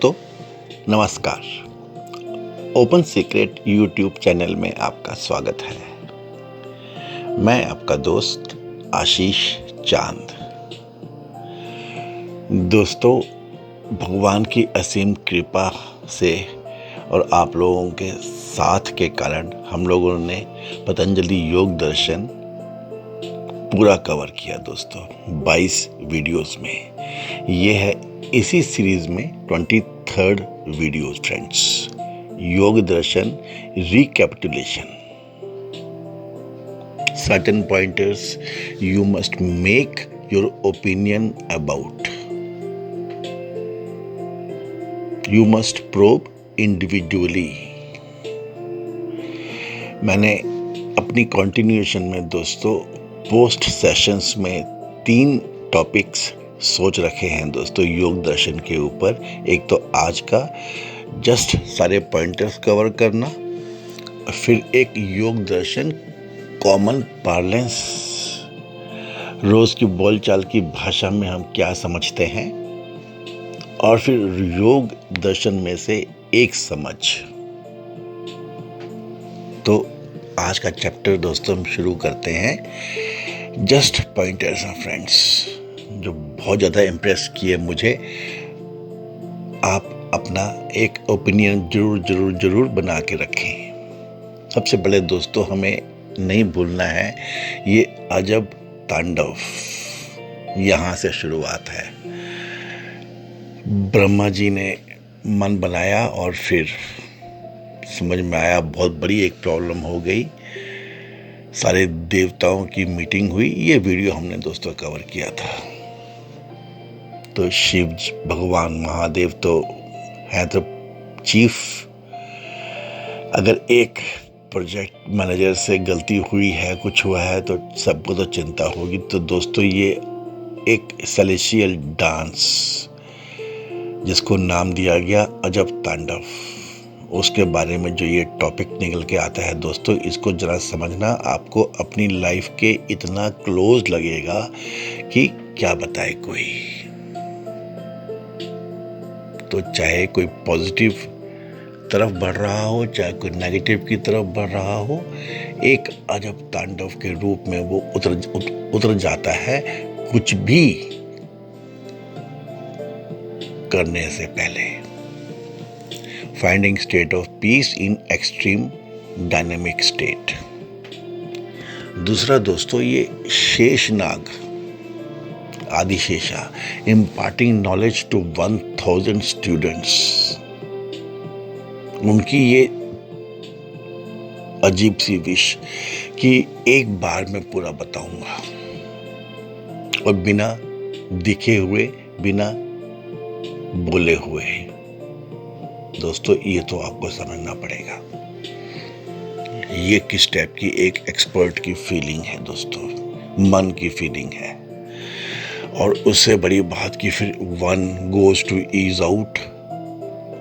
तो नमस्कार। Open secret YouTube channel में आपका स्वागत है। मैं आपका दोस्त आशीष चांद। दोस्तों, भगवान की असीम कृपा से और आप लोगों के साथ के कारण हम लोगों ने पतंजलि योग दर्शन पूरा कवर किया दोस्तों 22 वीडियोस में। ये है इसी सीरीज में 23rd वीडियो फ्रेंड्स, योग दर्शन recapitulation. Certain pointers you must make your opinion about. You must probe individually. मैंने अपनी कंटिन्यूएशन में दोस्तों पोस्ट सेशंस में 3 टॉपिक्स सोच रखे हैं दोस्तों योग दर्शन के ऊपर। एक तो आज का जस्ट सारे पॉइंटर्स कवर करना, फिर एक योग दर्शन कॉमन पार्लेंस, रोज की बोलचाल की भाषा में हम क्या समझते हैं, और फिर योग दर्शन में से एक समझ। तो आज का चैप्टर दोस्तों हम शुरू करते हैं जस्ट पॉइंटर्स फ्रेंड्स, जो बहुत ज़्यादा इम्प्रेस किए मुझे। आप अपना एक ओपिनियन जरूर बना के रखें। सबसे पहले दोस्तों हमें नहीं भूलना है ये अजब तांडव, यहाँ से शुरुआत है। ब्रह्मा जी ने मन बनाया और फिर समझ में आया बहुत बड़ी एक प्रॉब्लम हो गई। सारे देवताओं की मीटिंग हुई, ये वीडियो हमने दोस्तों कवर किया था। तो शिव भगवान महादेव तो है तो चीफ। अगर एक प्रोजेक्ट मैनेजर से गलती हुई है, कुछ हुआ है, तो सबको तो चिंता होगी। तो दोस्तों ये एक सेलेशियल डांस जिसको नाम दिया गया अजब तांडव, उसके बारे में जो ये टॉपिक निकल के आता है दोस्तों, इसको जरा समझना। आपको अपनी लाइफ के इतना क्लोज लगेगा कि क्या बताए कोई। तो चाहे कोई पॉजिटिव तरफ बढ़ रहा हो, चाहे कोई नेगेटिव की तरफ बढ़ रहा हो, एक अजब तांडव के रूप में वो उतर जाता है कुछ भी करने से पहले। Finding state of peace in extreme dynamic state. दूसरा दोस्तों ये Sheshnag Adishesha imparting knowledge to 1000 students. उनकी ये अजीब सी विश कि एक बार में पूरा बताऊंगा, और बिना दिखे हुए, बिना बोले हुए। दोस्तों ये तो आपको समझना पड़ेगा ये किस टाइप की एक एक्सपर्ट की फीलिंग है दोस्तों, मन की फीलिंग है। और उससे बड़ी बात कि फिर one goes to ease out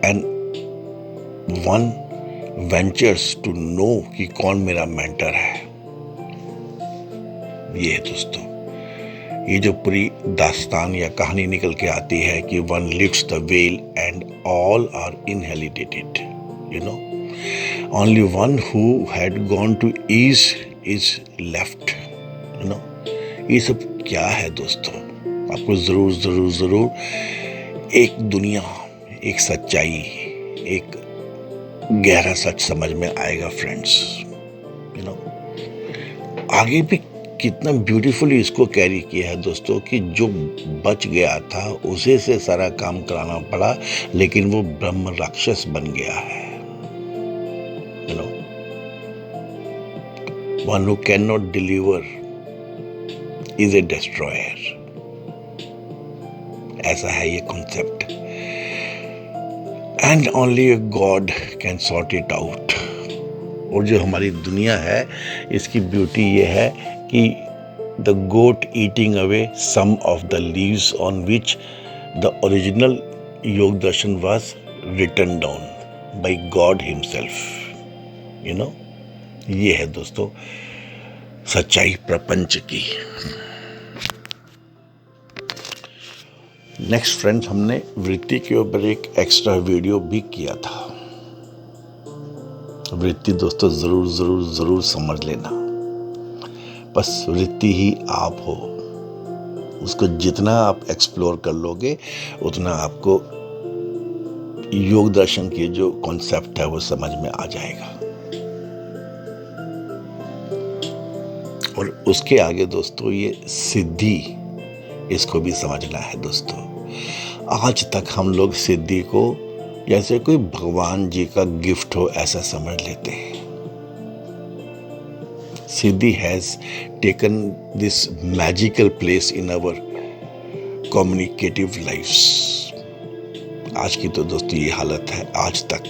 and one ventures to know कि कौन मेरा मेंटर है। ये है दोस्तों ये जो पूरी दास्तान या कहानी निकल के आती है कि one lifts the well and all are inhabitated, you know, only one who had gone to ease is left, you know. ये सब क्या है दोस्तों, आपको जरूर एक दुनिया, एक सच्चाई, एक गहरा सच समझ में आएगा फ्रेंड्स, यू नो। आगे भी कितना ब्यूटीफुली इसको कैरी किया है दोस्तों कि जो बच गया था उसे से सारा काम कराना पड़ा, लेकिन वो ब्रह्म राक्षस बन गया है, you know. One who can not deliver is a destroyer, ऐसा है ये concept. And only a God can sort it out. और जो हमारी दुनिया है इसकी ब्यूटी ये है कि the goat eating away some of the leaves on which the original Yoga Darshan was written down by God himself, you know. ये है दोस्तों सच्चाई प्रपंच की। नेक्स्ट फ्रेंड्स, हमने वृत्ति के ऊपर एक एक्स्ट्रा वीडियो भी किया था। वृत्ति दोस्तों जरूर जरूर जरूर समझ लेना। बस वृत्ति ही आप हो, उसको जितना आप एक्सप्लोर कर लोगे उतना आपको योग दर्शन की जो कॉन्सेप्ट है वो समझ में आ जाएगा। और उसके आगे दोस्तों ये सिद्धि, इसको भी समझना है दोस्तों। आज तक हम लोग सिद्धि को जैसे कोई भगवान जी का गिफ्ट हो ऐसा समझ लेते हैं। Siddhi has taken this magical place in our communicative lifes. आज की तो दोस्तों ये हालत है। आज तक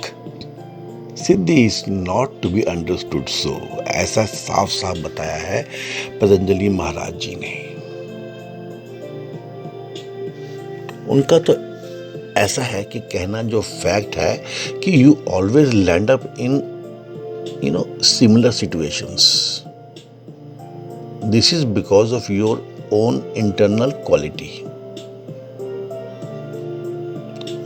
siddhi is not to be understood so, ऐसा साफ साफ बताया है पतंजलि महाराज जी ने। उनका तो ऐसा है कि कहना जो फैक्ट है कि you always land up in similar situations. This is because of your own internal quality.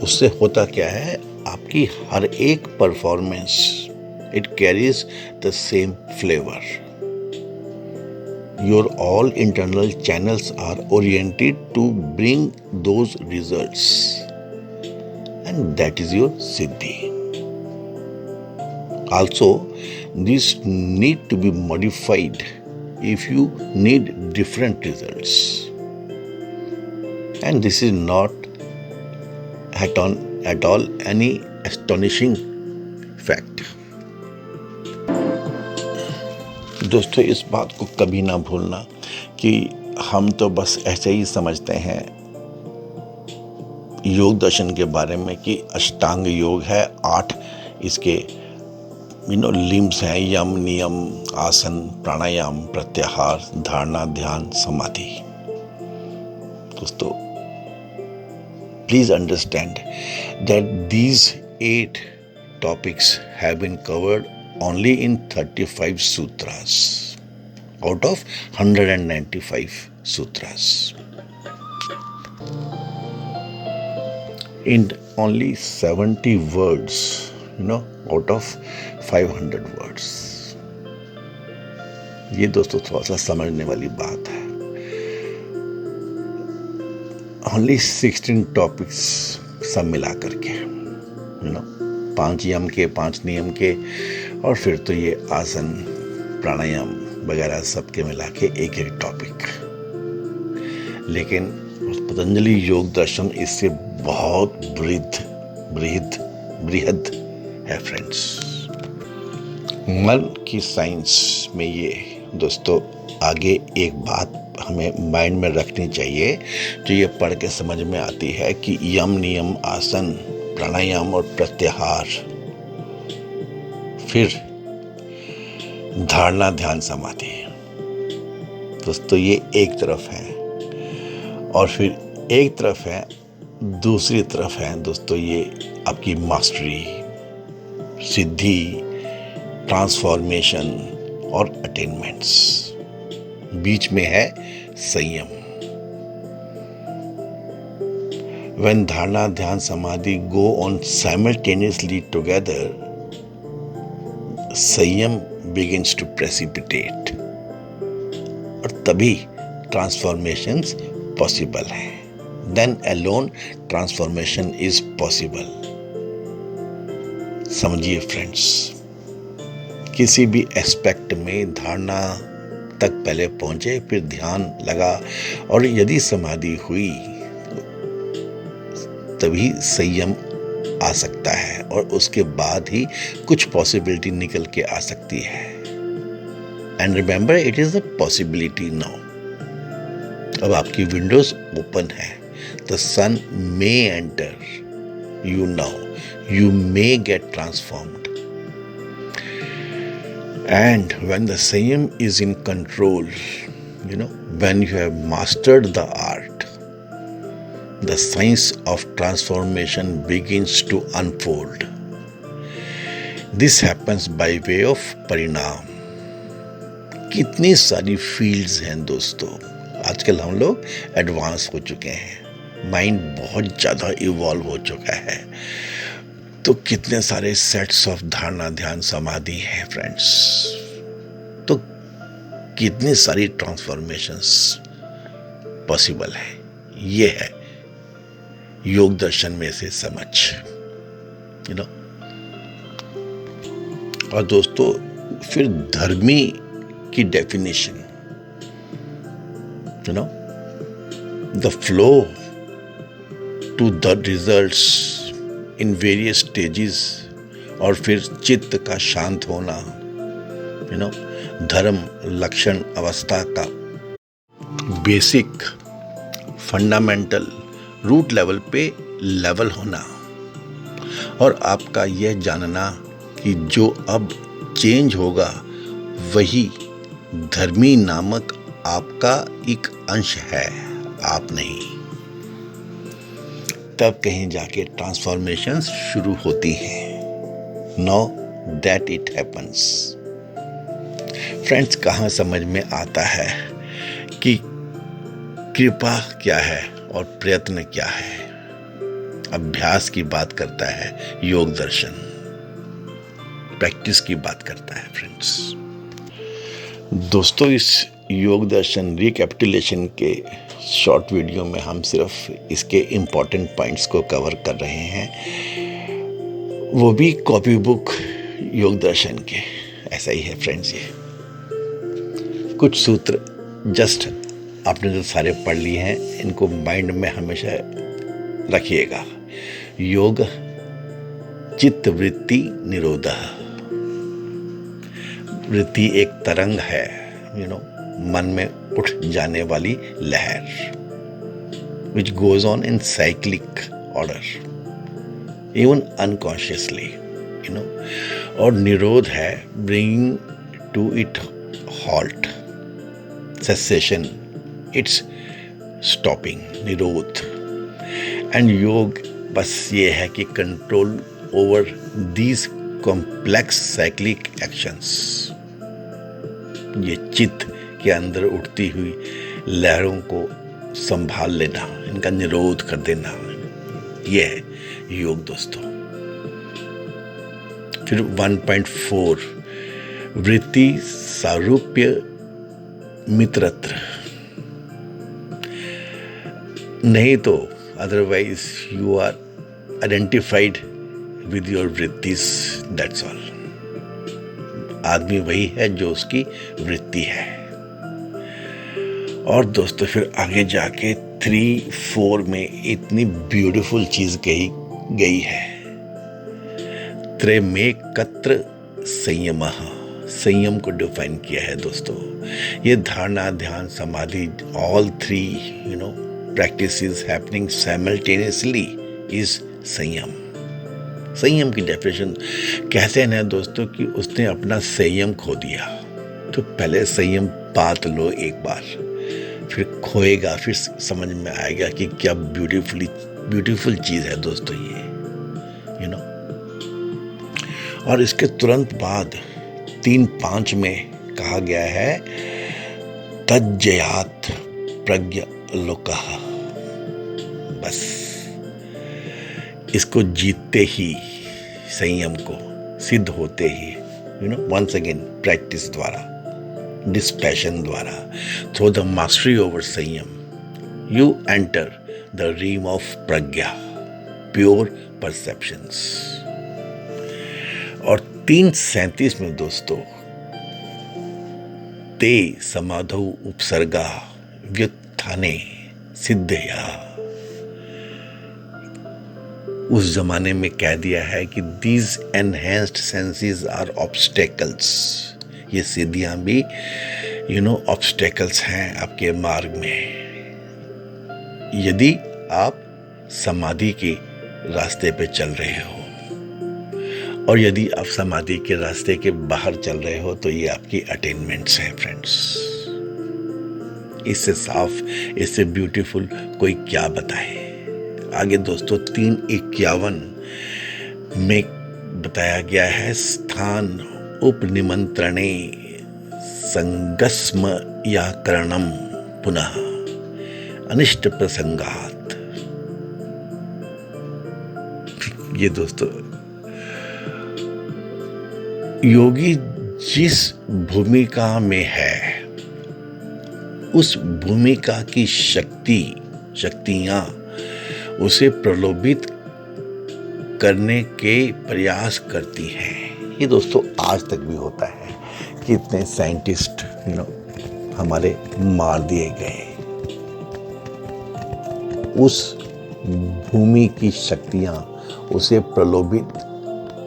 उससे होता क्या है, आपकी हर एक performance it carries the same flavour. Your all internal channels are oriented to bring those results and that is your siddhi. Also, this need to be modified if you need different results. And this is not at all any astonishing fact. दोस्तों, इस बात को कभी ना भूलना कि हम तो बस ऐसे ही समझते हैं योग दर्शन के बारे में कि अष्टांग योग है, 8 इसके लिम्स हैं, यम, नियम, आसन, प्राणायाम, प्रत्याहार, धारणा, ध्यान, समाधि। दोस्तों, please understand that these 8 topics have been covered only in 35 sutras out of 195 sutras, in only 70 words, out of 500 words. ये दोस्तों थोड़ा सा समझने वाली बात है। Only 16 टॉपिक्स सब मिला करके, 5 यम के, 5 नियम के, और फिर तो ये आसन, प्राणायाम वगैरह सबके मिला के एक टॉपिक। लेकिन पतंजलि योग दर्शन इससे बहुत बृहद है फ्रेंड्स। मन की साइंस में ये दोस्तों आगे एक बात हमें माइंड में रखनी चाहिए जो ये पढ़ के समझ में आती है कि यम, नियम, आसन, प्राणायाम और प्रत्याहार, फिर धारणा, ध्यान, समाधि, दोस्तों ये एक तरफ है। और फिर एक तरफ है, दूसरी तरफ है दोस्तों ये आपकी मास्टरी, सिद्धि, ट्रांसफॉर्मेशन और अटेनमेंट्स। बीच में है संयम। When dharana, ध्यान, समाधि go on simultaneously together, संयम begins to precipitate और तभी ट्रांसफॉर्मेशंस पॉसिबल है। Then alone transformation is possible. समझिए फ्रेंड्स, किसी भी एस्पेक्ट में धारणा तक पहले पहुंचे, फिर ध्यान लगा और यदि समाधि हुई तभी संयम आ सकता है और उसके बाद ही कुछ पॉसिबिलिटी निकल के आ सकती है। And remember, it is the possibility now. अब आपकी विंडोज ओपन है। The sun may enter you now. You may get transformed. And when the Sanyam is in control, when you have mastered the art, the science of transformation begins to unfold. This happens by way of parinam. कितनी सारी fields हैं दोस्तों। आजकल हम लोग advance हो चुके हैं। माइंड बहुत ज़्यादा इवॉल्व हो चुका है। तो कितने सारे सेट्स ऑफ धारणा ध्यान समाधि है फ्रेंड्स, तो कितनी सारी ट्रांसफॉर्मेशंस पॉसिबल है। ये है योग दर्शन में से समझ, यू नो। और दोस्तों फिर धर्मी की definition, you know, the flow to the results in various stages, और फिर चित्त का शांत होना, यू नो, धर्म लक्षण अवस्था का बेसिक फंडामेंटल रूट लेवल पे लेवल होना, और आपका यह जानना कि जो अब चेंज होगा वही धर्मी नामक आपका एक अंश है, आप नहीं। तब कहीं जाके ट्रांसफॉर्मेशंस शुरू होती हैं। Know that it happens. Friends, कहाँ समझ में आता है कि कृपा क्या है और प्रयत्न क्या है। अभ्यास की बात करता है योग दर्शन, प्रैक्टिस की बात करता है फ्रेंड्स। दोस्तों, इस योग दर्शन रिकैपिटुलेशन के शॉर्ट वीडियो में हम सिर्फ इसके इम्पॉर्टेंट पॉइंट्स को कवर कर रहे हैं, वो भी कॉपी बुक योग दर्शन के। ऐसा ही है फ्रेंड्स, ये कुछ सूत्र जस्ट आपने जो सारे पढ़ लिए हैं इनको माइंड में हमेशा रखिएगा। योग चित्त वृत्ति निरोधः। वृत्ति एक तरंग है, यू नो, मन में उठ जाने वाली लहर, which goes on in cyclic order, even unconsciously, you know. और निरोध है bringing to it halt, cessation, it's stopping, निरोध। एंड योग बस ये है कि control over these complex cyclic actions, ये चित्त के अंदर उठती हुई लहरों को संभाल लेना, इनका निरोध कर देना, यह है योग दोस्तों। फिर 1.4 वृत्ति सारूप्य मित्रत्र। नहीं तो otherwise you are identified with your vrittis, that's all. आदमी वही है जो उसकी वृत्ति है। और दोस्तों फिर आगे जाके 3-4 में इतनी ब्यूटीफुल चीज कही गई है। त्रयमेकत्र संयम, संयम को डिफाइन किया है दोस्तों। ये धारणा ध्यान समाधि, all 3, you know, practices happening simultaneously is संयम। संयम की डेफिनेशन कहते हैं ना दोस्तों कि उसने अपना संयम खो दिया। तो पहले संयम पात लो एक बार, फिर खोएगा, फिर समझ में आएगा कि क्या ब्यूटीफुल चीज है दोस्तों ये, यू नो। और इसके तुरंत बाद 3.5 में कहा गया है तज्जयात प्रज्ञा लोकः। बस इसको जीतते ही, संयम को सिद्ध होते ही, you know, once again practice द्वारा, डिस्पैशन द्वारा, through the mastery over sanyam, you enter the realm of pragya, pure perceptions. और 3:37 में दोस्तों ते समाधौ उपसर्गा व्युत्थाने सिद्धया। उस जमाने में कह दिया है कि these enhanced senses are obstacles, ये सिद्धियां भी, यू नो, ऑब्स्टेकल्स हैं आपके मार्ग में। यदि आप समाधि के रास्ते पे चल रहे हो, और यदि आप समाधि के रास्ते के बाहर चल रहे हो, तो ये आपकी अटेनमेंट्स हैं फ्रेंड्स। इससे साफ, इससे ब्यूटीफुल कोई क्या बताए। आगे दोस्तों 3:51 में बताया गया है स्थान उपनिमंत्रणे संगस्म या करणम पुनः अनिष्ट प्रसंगात। ये दोस्तों, योगी जिस भूमिका में है उस भूमिका की शक्तियां उसे प्रलोभित करने के प्रयास करती हैं। ये दोस्तों आज तक भी होता है कि इतने साइंटिस्ट हमारे मार दिए गए। उस भूमि की शक्तियां उसे प्रलोभित,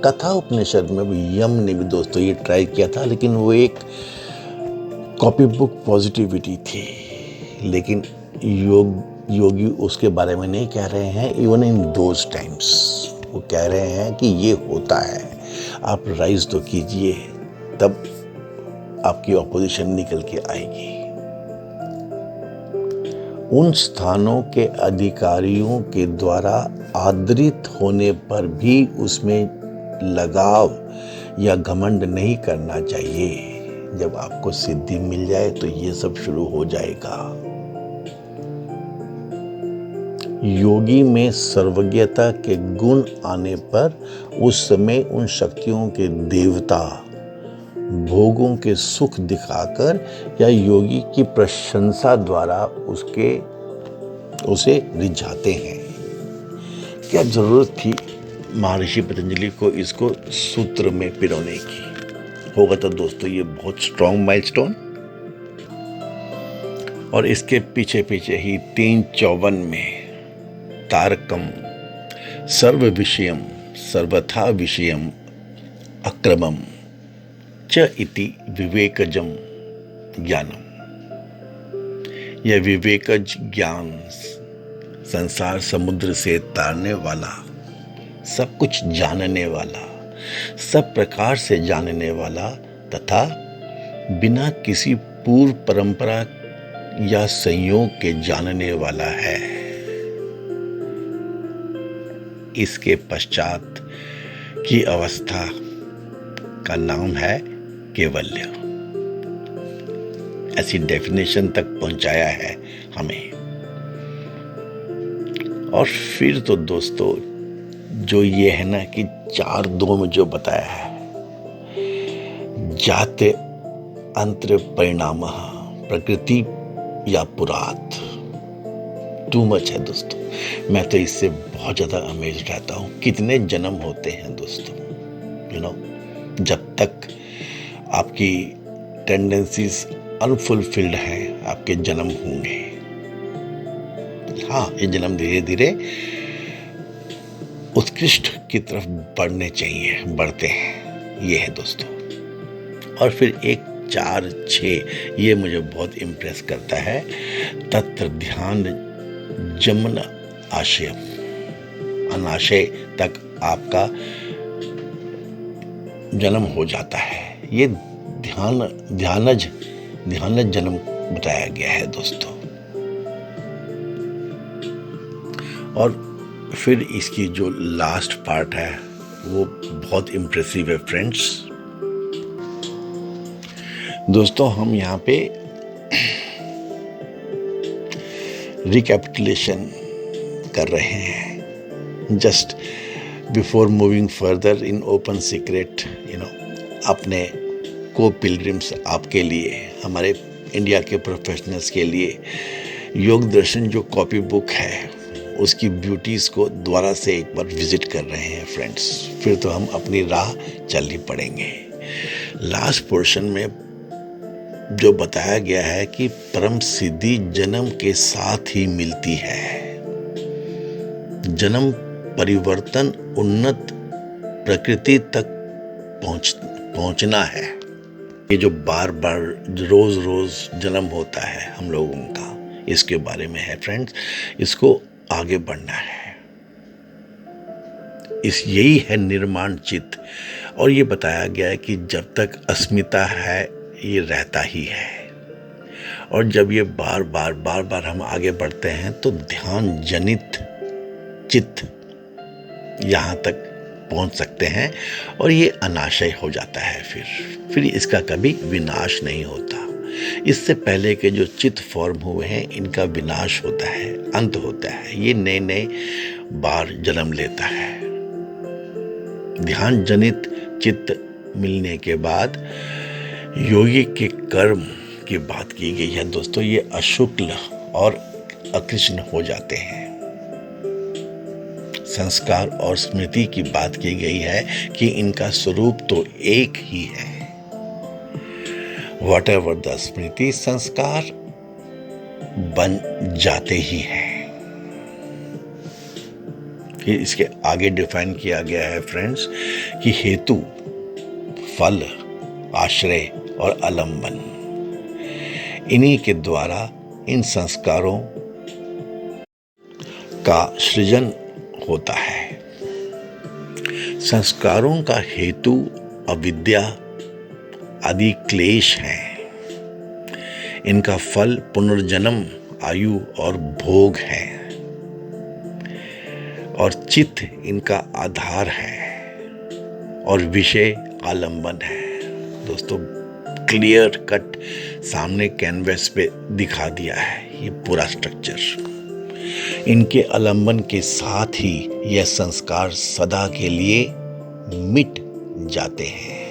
कथा उपनिषद में भी यम ने भी दोस्तों ये ट्राई किया था, लेकिन वो एक कॉपी बुक पॉजिटिविटी थी। लेकिन योगी उसके बारे में नहीं कह रहे हैं। इवन इन दोज टाइम्स वो कह रहे हैं कि ये होता है, आप राइज तो कीजिए, तब आपकी ऑपोजिशन निकल के आएगी। उन स्थानों के अधिकारियों के द्वारा आदरित होने पर भी उसमें लगाव या घमंड नहीं करना चाहिए। जब आपको सिद्धि मिल जाए तो ये सब शुरू हो जाएगा। योगी में सर्वज्ञता के गुण आने पर उस समय उन शक्तियों के देवता भोगों के सुख दिखाकर या योगी की प्रशंसा द्वारा उसे रिझाते हैं। क्या जरूरत थी महर्षि पतंजलि को इसको सूत्र में पिरोने की? होगा तो दोस्तों ये बहुत स्ट्रॉन्ग माइलस्टोन। और इसके पीछे पीछे ही 3:54 में तारकम सर्व विषयम सर्वथा विषयम अक्रमम च इति विवेकजम ज्ञानम। यह विवेकज ज्ञान संसार समुद्र से तारने वाला, सब कुछ जानने वाला, सब प्रकार से जानने वाला तथा बिना किसी पूर्व परंपरा या संयोग के जानने वाला है। इसके पश्चात की अवस्था का नाम है केवल्य। ऐसी डेफिनेशन तक पहुंचाया है हमें। और फिर तो दोस्तों जो ये है ना कि 4:2 में जो बताया है, जाते अंतर परिणाम प्रकृति या पुरात, टू मच है दोस्तों। मैं तो इससे बहुत ज्यादा अमेज रहता हूं। कितने जन्म होते हैं दोस्तों, जब तक आपकी टेंडेंसीज अनफुलफिल्ड हैं, आपके जन्म होंगे। हाँ, ये जन्म धीरे धीरे उत्कृष्ट की तरफ बढ़ते हैं। ये है दोस्तों। और फिर 1:4-6 ये मुझे बहुत इम्प्रेस करता है। तत्र ध्यान जमन आशयम, अनाशय तक आपका जन्म हो जाता है। ये ध्यानज जन्म बताया गया है दोस्तों। और फिर इसकी जो लास्ट पार्ट है वो बहुत इम्प्रेसिव है फ्रेंड्स। दोस्तों हम यहाँ पे रिकैपिटुलेशन कर रहे हैं। Just before moving further in open secret, अपने को पिलग्रिम्स आपके लिए, हमारे इंडिया के प्रोफेशनल्स के लिए योग दर्शन जो कॉपी बुक है उसकी ब्यूटीज़ को दोबारा से एक बार विजिट कर रहे हैं फ्रेंड्स। फिर तो हम अपनी राह चलनी पड़ेंगे। लास्ट पोर्शन में जो बताया गया है कि परम सिद्धि जन्म के साथ ही मिलती है। जन्म परिवर्तन उन्नत प्रकृति तक पहुंचना है। ये जो बार बार रोज रोज जन्म होता है हम लोगों का, इसके बारे में है फ्रेंड्स। इसको आगे बढ़ना है। यही है निर्माण चित्त। और ये बताया गया है कि जब तक अस्मिता है ये रहता ही है। और जब ये बार बार हम आगे बढ़ते हैं तो ध्यान जनित चित्त यहाँ तक पहुंच सकते हैं और ये अनाशय हो जाता है। फिर इसका कभी विनाश नहीं होता। इससे पहले के जो चित्त फॉर्म हुए हैं इनका विनाश होता है, अंत होता है। ये नए बार जन्म लेता है। ध्यान जनित चित्त मिलने के बाद योगी के कर्म की बात की गई है दोस्तों। ये अशुक्ल और अकृष्ण हो जाते हैं। संस्कार और स्मृति की बात की गई है कि इनका स्वरूप तो एक ही है। वॉट एवर द स्मृति, संस्कार बन जाते ही हैं। फिर इसके आगे डिफाइन किया गया है फ्रेंड्स कि हेतु, फल, आश्रय और आलंबन, इन्हीं के द्वारा इन संस्कारों का सृजन होता है। संस्कारों का हेतु अविद्या आदि क्लेश हैं। इनका फल पुनर्जन्म, आयु और भोग है, और चित्त इनका आधार है और विषय आलंबन है। दोस्तों क्लियर कट सामने कैनवस पे दिखा दिया है ये पूरा स्ट्रक्चर। इनके आलंबन के साथ ही यह संस्कार सदा के लिए मिट जाते हैं।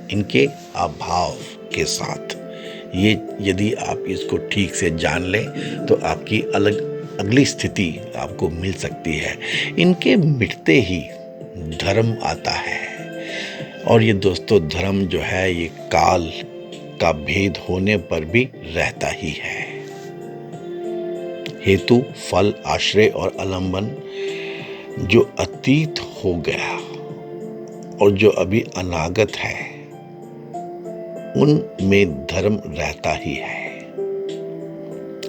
इनके अभाव के साथ ये, यदि आप इसको ठीक से जान लें तो आपकी अगली स्थिति आपको मिल सकती है। इनके मिटते ही धर्म आता है, और ये दोस्तों धर्म जो है ये काल का भेद होने पर भी रहता ही है। हेतु, फल, आश्रय और आलंबन जो अतीत हो गया और जो अभी अनागत है, उनमें धर्म रहता ही है।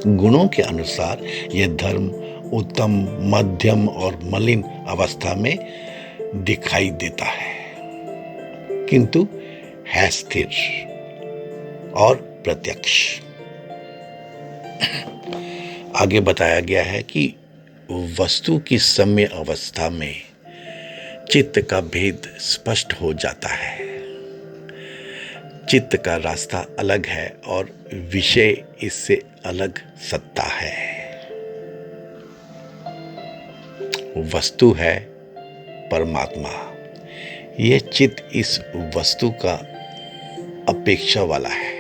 गुणों के अनुसार यह धर्म उत्तम, मध्यम और मलिन अवस्था में दिखाई देता है, किंतु है स्थिर और प्रत्यक्ष। आगे बताया गया है कि वस्तु की सम्य अवस्था में चित्त का भेद स्पष्ट हो जाता है। चित्त का रास्ता अलग है और विषय इससे अलग सत्ता है। वस्तु है परमात्मा। यह चित्त इस वस्तु का अपेक्षा वाला है।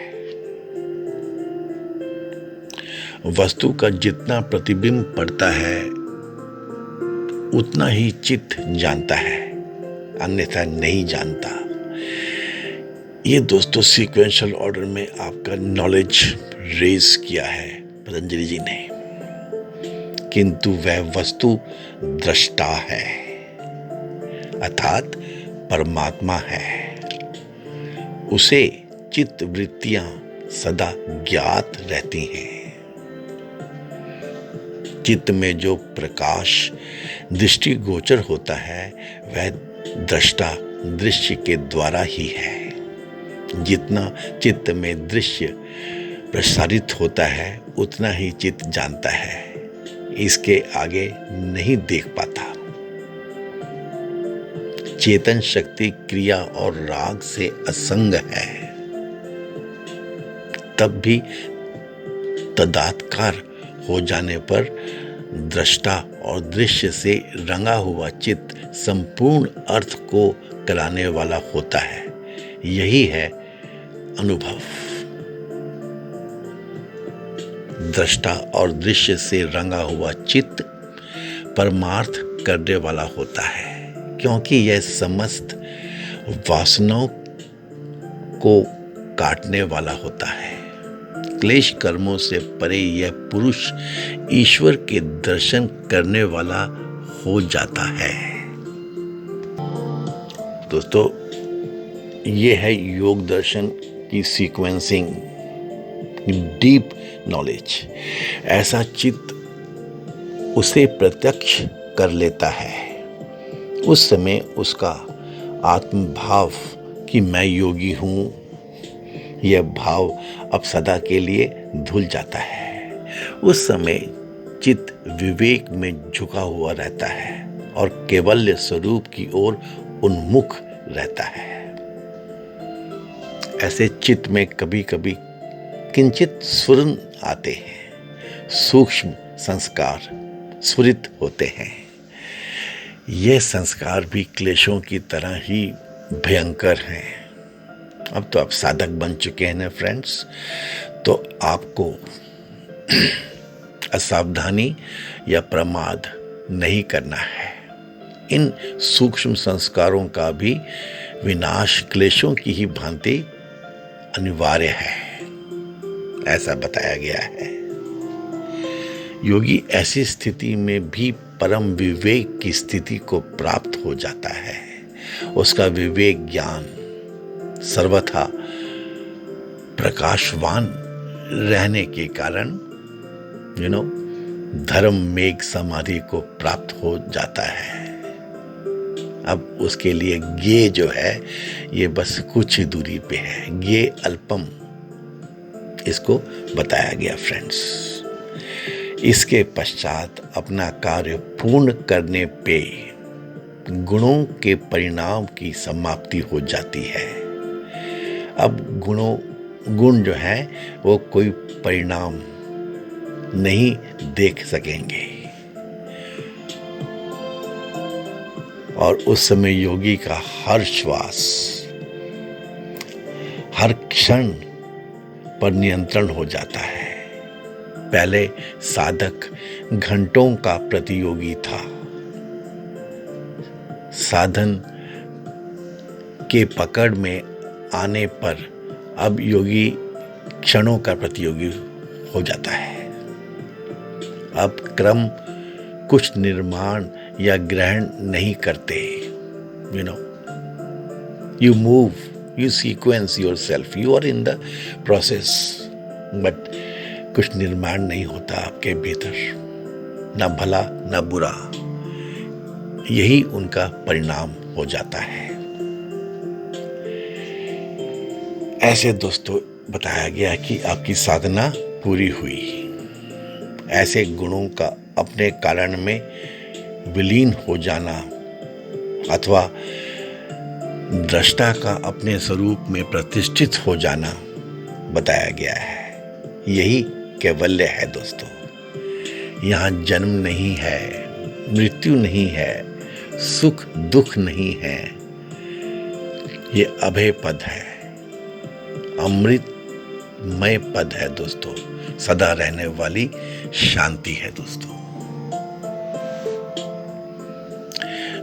वस्तु का जितना प्रतिबिंब पड़ता है उतना ही चित्त जानता है, अन्यथा नहीं जानता। ये दोस्तों सीक्वेंशियल ऑर्डर में आपका नॉलेज रेज किया है पतंजलि जी ने। किंतु वह वस्तु दृष्टा है, अर्थात परमात्मा है। उसे चित्त वृत्तियां सदा ज्ञात रहती हैं। चित्त में जो प्रकाश दृष्टि गोचर होता है वह दृष्टा दृश्य के द्वारा ही है। जितना चित्त में दृश्य प्रसारित होता है उतना ही चित्त जानता है, इसके आगे नहीं देख पाता। चेतन शक्ति क्रिया और राग से असंग है, तब भी तदात्कार हो जाने पर दृष्टा और दृश्य से रंगा हुआ चित्त संपूर्ण अर्थ को कराने वाला होता है। यही है अनुभव। दृष्टा और दृश्य से रंगा हुआ चित्त परमार्थ करने वाला होता है, क्योंकि यह समस्त वासनाओं को काटने वाला होता है। क्लेश कर्मों से परे यह पुरुष ईश्वर के दर्शन करने वाला हो जाता है। दोस्तों ये है योग दर्शन की सीक्वेंसिंग, डीप नॉलेज। ऐसा चित्त उसे प्रत्यक्ष कर लेता है। उस समय उसका आत्मभाव कि मैं योगी हूँ, यह भाव अब सदा के लिए धुल जाता है। उस समय चित्त विवेक में झुका हुआ रहता है और कैवल्य स्वरूप की ओर उन्मुख रहता है। ऐसे चित्त में कभी कभी किंचित स्फुरन आते हैं, सूक्ष्म संस्कार स्फुरित होते हैं। ये संस्कार भी क्लेशों की तरह ही भयंकर हैं। अब तो आप साधक बन चुके हैं ना फ्रेंड्स, तो आपको असावधानी या प्रमाद नहीं करना है। इन सूक्ष्म संस्कारों का भी विनाश क्लेशों की ही भांति अनिवार्य है, ऐसा बताया गया है। योगी ऐसी स्थिति में भी परम विवेक की स्थिति को प्राप्त हो जाता है। उसका विवेक ज्ञान सर्वथा प्रकाशवान रहने के कारण धर्म मेघ समाधि को प्राप्त हो जाता है। अब उसके लिए ज्ञेय जो है ये बस कुछ ही दूरी पे है, ज्ञेय अल्पम इसको बताया गया फ्रेंड्स। इसके पश्चात अपना कार्य पूर्ण करने पे गुणों के परिणाम की समाप्ति हो जाती है। अब गुण जो है वो कोई परिणाम नहीं देख सकेंगे और उस समय योगी का हर श्वास, हर क्षण पर नियंत्रण हो जाता है। पहले साधक घंटों का प्रतियोगी था, साधन के पकड़ में आने पर अब योगी क्षणों का प्रतियोगी हो जाता है। अब क्रम कुछ निर्माण या ग्रहण नहीं करते। You move, you sequence yourself, you are in the process, but कुछ निर्माण नहीं होता आपके भीतर, ना भला ना बुरा। यही उनका परिणाम हो जाता है। ऐसे दोस्तों बताया गया कि आपकी साधना पूरी हुई। ऐसे गुणों का अपने कारण में विलीन हो जाना अथवा दृष्टा का अपने स्वरूप में प्रतिष्ठित हो जाना बताया गया है। यही कैवल्य है दोस्तों। यहाँ जन्म नहीं है, मृत्यु नहीं है, सुख दुख नहीं है। ये अभय पद है, अमृतमय पद है दोस्तों, सदा रहने वाली शांति है दोस्तों।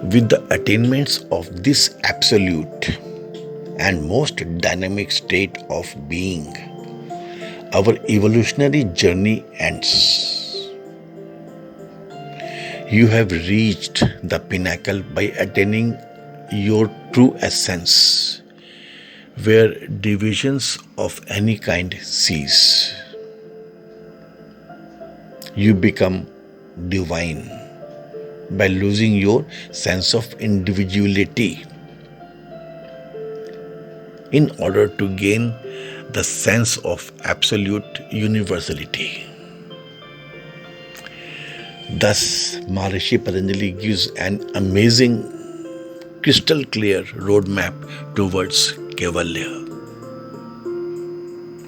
With the attainments of this absolute and most dynamic state of being, our evolutionary journey ends. You have reached the pinnacle by attaining your true essence, where divisions of any kind cease. You become divine by losing your sense of individuality in order to gain the sense of absolute universality. Thus, Maharishi Patanjali gives an amazing, crystal clear roadmap towards Kaivalya.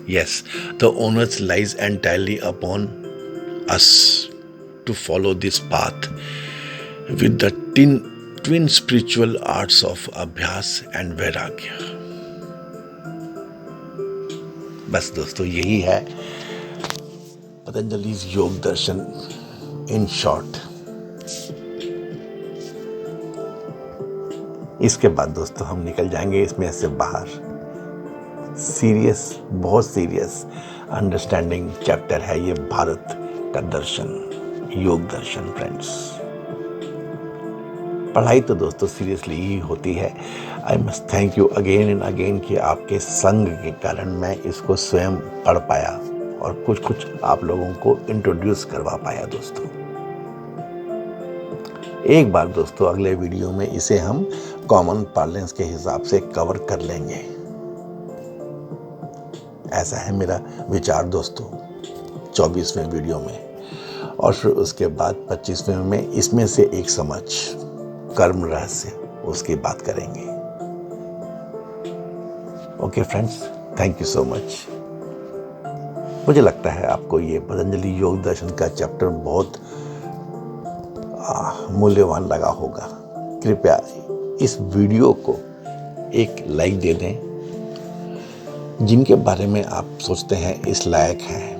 Yes, the onus lies entirely upon us to follow this path with the twin spiritual arts of Abhyas and Vairagya. बस दोस्तों यही है पतंजलि योग दर्शन in short. इसके बाद दोस्तों हम निकल जाएंगे इसमें से बाहर। सीरियस, बहुत सीरियस अंडरस्टैंडिंग चैप्टर है ये भारत का दर्शन, योग दर्शन फ्रेंड्स। पढ़ाई तो दोस्तों सीरियसली ही होती है। I must thank you again and again कि आपके संग के कारण मैं इसको स्वयं पढ़ पाया और कुछ आप लोगों को इंट्रोड्यूस करवा पाया दोस्तों। एक बार दोस्तों अगले वीडियो में इसे हम कॉमन पार्लेंस के हिसाब से कवर कर लेंगे, ऐसा है मेरा विचार दोस्तों 24वें वीडियो में। और फिर उसके बाद 25वें में इसमें से एक समझ कर्म रहस्य उसकी बात करेंगे। Okay friends, thank you so much. मुझे लगता है आपको ये पतंजलि योग दर्शन का चैप्टर बहुत मूल्यवान लगा होगा। कृपया इस वीडियो को एक लाइक दे दें। जिनके बारे में आप सोचते हैं इस लायक हैं,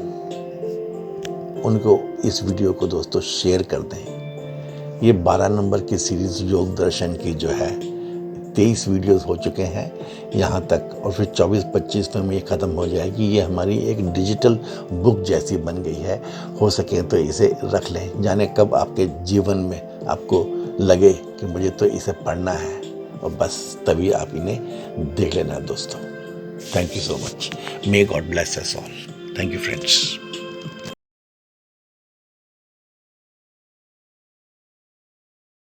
उनको इस वीडियो को दोस्तों शेयर कर दें। ये 12 नंबर की सीरीज योग दर्शन की जो है 23 वीडियोस हो चुके हैं यहाँ तक, और फिर 24-25 में ये ख़त्म हो जाएगी। ये हमारी एक डिजिटल बुक जैसी बन गई है। हो सके तो इसे रख लें, जाने कब आपके जीवन में आपको लगे कि मुझे तो इसे पढ़ना है, और बस तभी आप इन्हें देख लेना दोस्तों। Thank you so much. May God bless us all. Thank you friends.